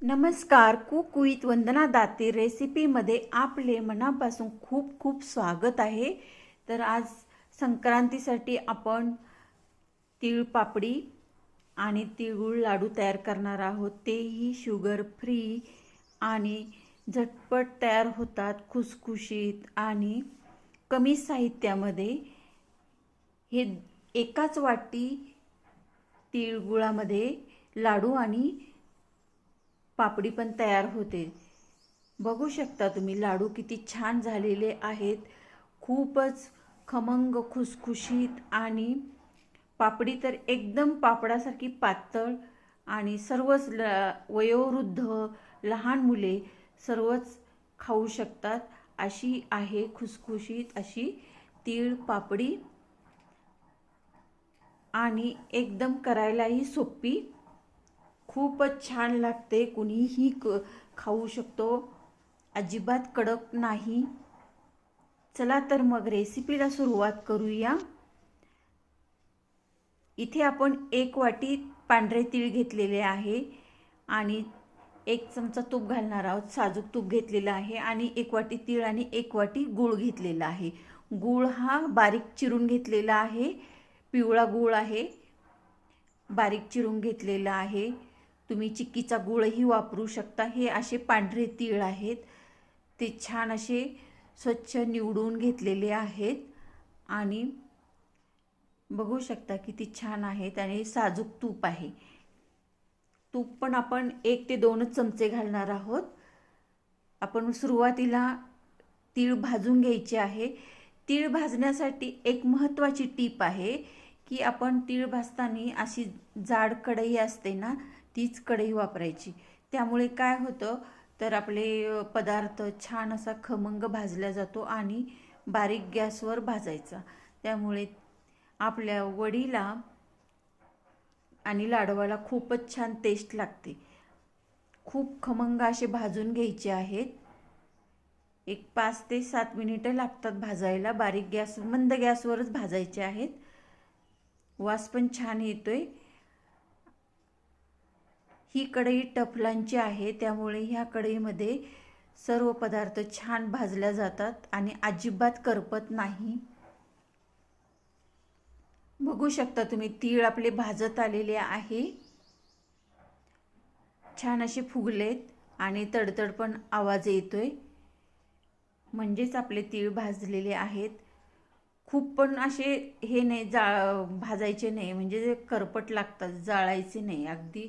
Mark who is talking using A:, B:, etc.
A: नमस्कार. Cook with वंदना दाते रेसिपीमध्ये आपले मनापासून खूप खूप स्वागत आहे. तर आज संक्रांतीसाठी आपण तीळ पापडी आणि तिळगुळ लाडू तयार करणार आहोत. तेही शुगर फ्री आणि झटपट तयार होतात, खुसखुशीत आणि कमी साहित्यामध्ये. हे एकाच वाटी तिळगुळामध्ये लाडू आणि पापडी पण तयार होते. बघू शकता तुम्ही लाडू किती छान झालेले आहेत. खूपच खमंग, खुसखुशीत आणि पापडी तर एकदम पापडासारखी पातळ आणि सर्वच वयोवृद्ध, लहान मुले सर्वच खाऊ शकतात अशी आहे खुसखुशीत अशी तीळ पापडी आणि एकदम करायलाही सोपी. खूपच छान लागते. कुणीही खाऊ शकतो. अजिबात कडक नाही. चला तर मग रेसिपीला सुरुवात करूया. इथे आपण 1 वाटी पांढरे तीळ घेतलेले आहे आणि 1 चमचा तूप घालणार आहोत. साजूक तूप घेतलेलं आहे आणि 1 वाटी तीळ आणि 1 वाटी गूळ घेतलेला आहे. गूळ हा बारीक चिरून घेतलेला आहे. पिवळा गूळ आहे, बारीक चिरून घेतलेला आहे. तुम्ही चिक्कीचा गूळही वापरू शकता. हे असे पांढरे तीळ आहेत. ते छान असे स्वच्छ निवडून घेतलेले आहेत आणि बघू शकता किती छान आहेत. आणि साजूक तूप आहे. तूप पण आपण 1 ते 2 चमचे घालणार आहोत. आपण सुरुवातीला तीळ भाजून घ्यायचे आहे. तीळ भाजण्यासाठी एक महत्त्वाची टीप आहे की आपण तीळ भाजताना अशी जाड कढई असते ना, तीच कढई वापरायची. त्यामुळे काय होतं तर आपले पदार्थ छान असा खमंग भाजला जातो आणि बारीक गॅसवर भाजायचा. त्यामुळे आपल्या वडीला आणि लाडवाला खूपच छान टेस्ट लागते. खूप खमंग असे भाजून घ्यायचे आहेत. एक 5 ते 7 मिनिटं लागतात भाजायला. बारीक गॅस, मंद गॅसवरच भाजायचे आहेत. वास पण छान येतोय. ही कढई टफलांची आहे, त्यामुळे ह्या कढईमध्ये सर्व पदार्थ छान भाजल्या जातात आणि अजिबात करपत नाही. बघू शकता तुम्ही तीळ आपले भाजत आलेले आहे. छान असे फुगलेत आणि तडतड पण आवाज येतोय. म्हणजेच आपले तीळ भाजलेले आहेत. खूप पण असे हे नाही भाजायचे नाही, म्हणजे करपट लागतात, जाळायचे नाही. अगदी